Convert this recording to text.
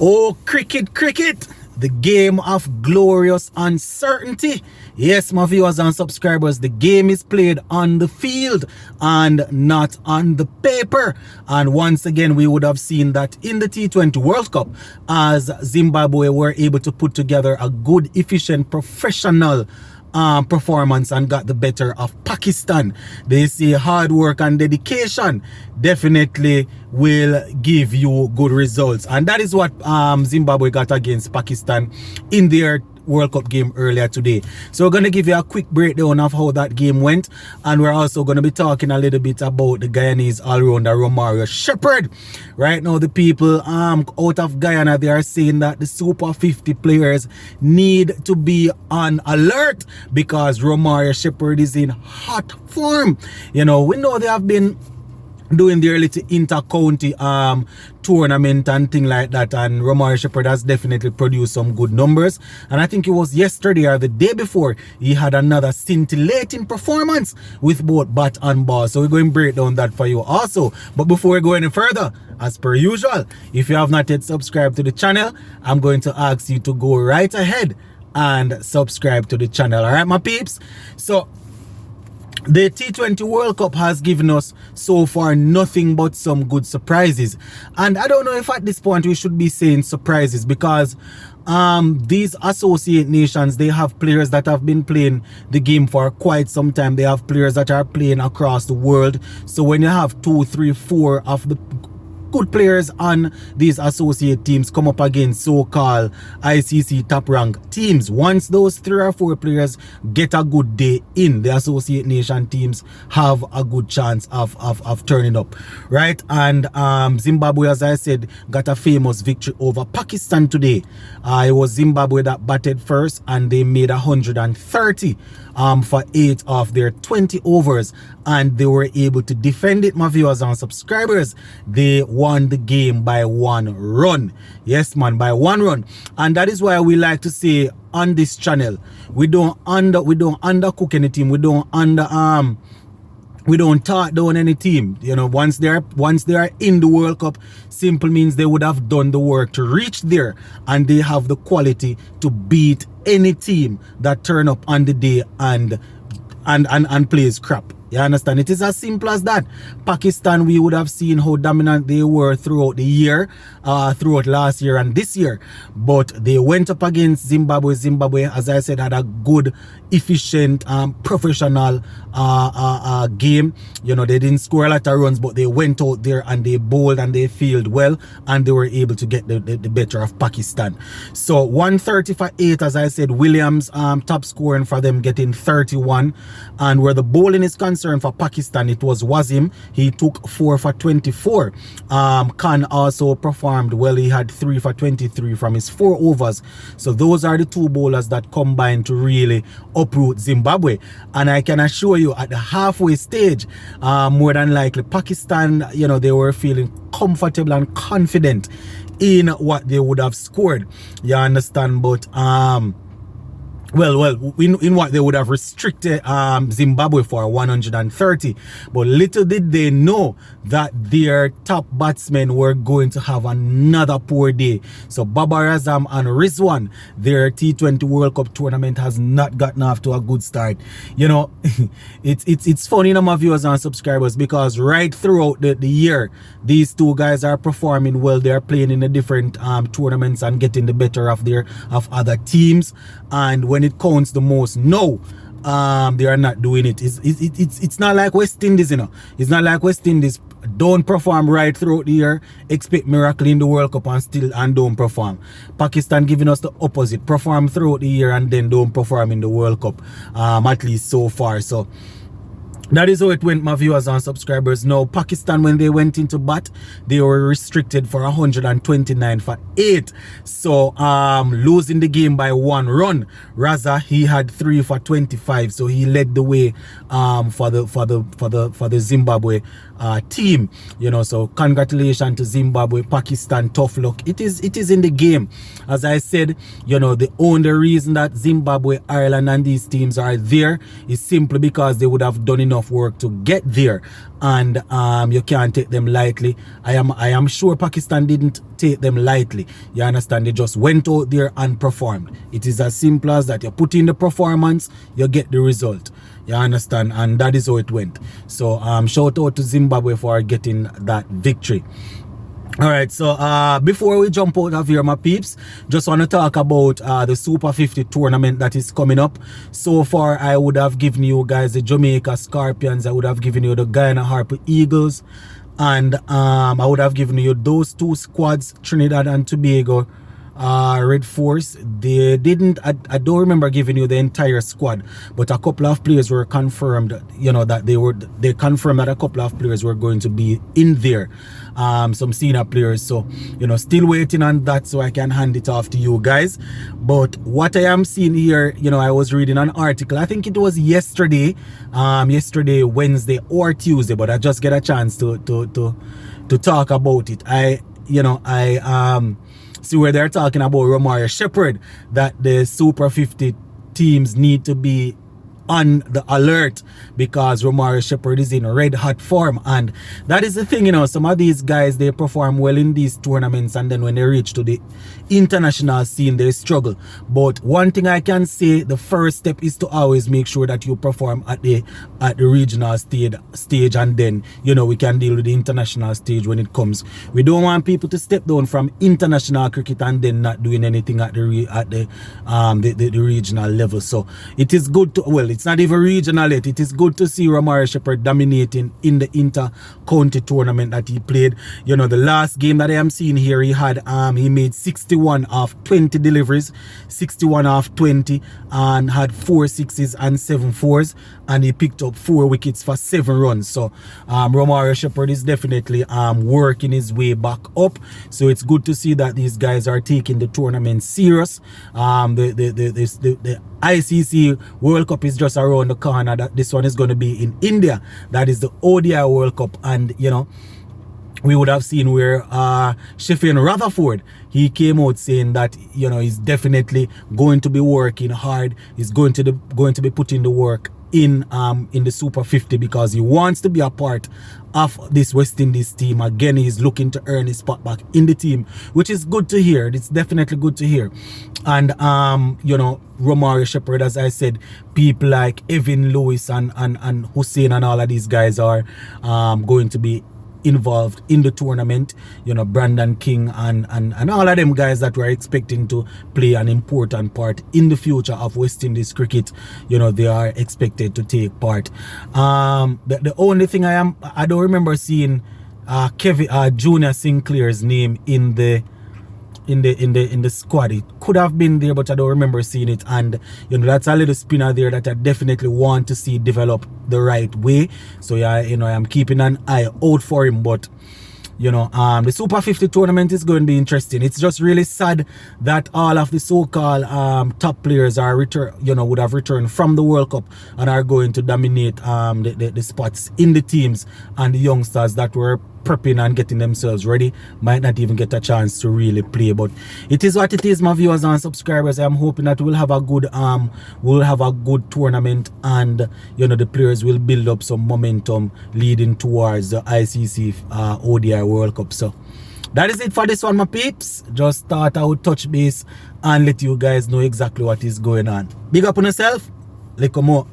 Oh, cricket, the game of glorious uncertainty. Yes, my viewers and subscribers, the game is played on the field and not on the paper. And once again, we would have seen that in the T20 World Cup, as Zimbabwe were able to put together a good, efficient, professional performance and got the better of Pakistan. They say hard work and dedication definitely will give you good results, and that is what Zimbabwe got against Pakistan in their World Cup game earlier today. So we're going to give you a quick breakdown of how that game went, and we're also going to be talking a little bit about the Guyanese all-rounder Romario Shepherd. Right now, the people out of Guyana, they are saying that the Super 50 players need to be on alert because Romario Shepherd is in hot form. You know, we know they have been doing their little inter-county tournament and thing like that, and Romario Shepherd has definitely produced some good numbers. And I think it was yesterday or the day before he had another scintillating performance with both bat and ball. So we're going to break down that for you also. But before we go any further, as per usual, if you have not yet subscribed to the channel, I'm going to ask you to go right ahead and subscribe to the channel. All right, my peeps? So the T20 World Cup has given us so far nothing but some good surprises. And I don't know if at this point we should be saying surprises, because these associate nations, they have players that have been playing the game for quite some time. They have players that are playing across the world. So when you have 2, 3, 4 of the good players on these associate teams come up against so-called ICC top-rank teams, once those 3 or 4 players get a good day in, the associate nation teams have a good chance of turning up, right? And Zimbabwe, as I said, got a famous victory over Pakistan today. It was Zimbabwe that batted first, and they made 130 for 8 of their 20 overs, and they were able to defend it, my viewers and subscribers. They won the game by 1 run. Yes, man, by 1 run. And that is why we like to say on this channel, we don't undercook any team. We don't talk down any team. You know, once they are in the World Cup, simple means they would have done the work to reach there, and they have the quality to beat any team that turn up on the day and plays crap. You understand? It is as simple as that. Pakistan, we would have seen how dominant they were throughout the year, throughout last year and this year. But they went up against Zimbabwe. Zimbabwe, as I said, had a good, efficient, professional game. You know, they didn't score a lot of runs, but they went out there and they bowled and they fielded well, and they were able to get the better of Pakistan. So 130 for 8, as I said. Williams top scoring for them, getting 31. And where the bowling is concerned, for Pakistan, it was Wasim. He took 4 for 24. Khan also performed well. He had 3 for 23 from his 4 overs. So those are the 2 bowlers that combined to really uproot Zimbabwe. And I can assure you, at the halfway stage, more than likely Pakistan, you know, they were feeling comfortable and confident in what they would have scored. You understand? But well, in what they would have restricted Zimbabwe for 130. But little did they know that their top batsmen were going to have another poor day. So Babar Azam and Rizwan, their T20 World Cup tournament has not gotten off to a good start. You know, it's funny, you know, my viewers and subscribers, because right throughout the year, these 2 guys are performing well. They are playing in the different tournaments and getting the better of other teams. And when it counts the most, no, they are not doing it. It's not like West Indies, you know. It's not like West Indies don't perform right throughout the year, expect miracle in the World Cup and don't perform. Pakistan giving us the opposite, perform throughout the year and then don't perform in the World Cup, at least so far. So that is how it went, my viewers and subscribers. Now, Pakistan, when they went into bat, they were restricted for 129 for 8. So, losing the game by 1 run. Raza, he had 3 for 25. So he led the way for the Zimbabwe team. You know, so congratulations to Zimbabwe. Pakistan, tough luck. It is in the game. As I said, you know, the only reason that Zimbabwe, Ireland and these teams are there is simply because they would have done enough enough work to get there, and you can't take them lightly. I am sure Pakistan didn't take them lightly. You understand? They just went out there and performed. It is as simple as that. You put in the performance, you get the result. You understand? And that is how it went. So shout out to Zimbabwe for getting that victory. Alright, so before we jump out of here, my peeps, just want to talk about the Super 50 tournament that is coming up. So far, I would have given you guys the Jamaica Scorpions, I would have given you the Guyana Harper Eagles, and I would have given you those two squads, Trinidad and Tobago Red Force. They didn't, I don't remember giving you the entire squad, but a couple of players were confirmed, you know, that they confirmed that a couple of players were going to be in there, some senior players. So, you know, still waiting on that so I can hand it off to you guys. But what I am seeing here, you know, I was reading an article, I think it was yesterday, Wednesday or Tuesday, but I just get a chance to talk about it. I see where they're talking about Romario Shepherd, that the Super 50 teams need to be on the alert because Romario Shepherd is in red hot form. And that is the thing, you know, some of these guys, they perform well in these tournaments, and then when they reach to the international scene, they struggle. But one thing I can say, the first step is to always make sure that you perform at the regional stage, and then, you know, we can deal with the international stage when it comes. We don't want people to step down from international cricket and then not doing anything at the regional level. So it is good to, well, it's not even regional yet. It is good to see Romario Shepherd dominating in the inter-county tournament that he played. You know, the last game that I am seeing here, he had he made 61 of 20 deliveries, 61 of 20, and had 4 sixes and 7 fours, and he picked up 4 wickets for 7 runs. So Romario Shepherd is definitely working his way back up. So it's good to see that these guys are taking the tournament serious. The ICC World Cup is just around the corner. That this one is going to be in India. That is the ODI World Cup, and you know, we would have seen where Sheffield Rutherford, he came out saying that, you know, he's definitely going to be working hard. He's going to be putting the work in the Super 50 because he wants to be a part of this West Indies team. Again, he's looking to earn his spot back in the team, which is good to hear. It's definitely good to hear. And you know, Romario Shepherd, as I said, people like Evan Lewis and Hussein and all of these guys are going to be involved in the tournament. You know, Brandon King and all of them guys that we're expecting to play an important part in the future of West Indies cricket, you know, they are expected to take part. The only thing I don't remember seeing Kevin Junior Sinclair's name in the squad. It could have been there, but I don't remember seeing it. And you know, that's a little spinner there that I definitely want to see develop the right way. So yeah, you know, I'm keeping an eye out for him. But you know, the Super 50 tournament is going to be interesting. It's just really sad that all of the so-called top players are would have returned from the World Cup and are going to dominate the spots in the teams, and the youngsters that were prepping and getting themselves ready might not even get a chance to really play. But it is what it is, my viewers and subscribers. I'm hoping that we'll have a good tournament, and you know, the players will build up some momentum leading towards the ICC ODI World Cup. So that is it for this one, my peeps. Just thought I would touch base and let you guys know exactly what is going on. Big up on yourself. Like more.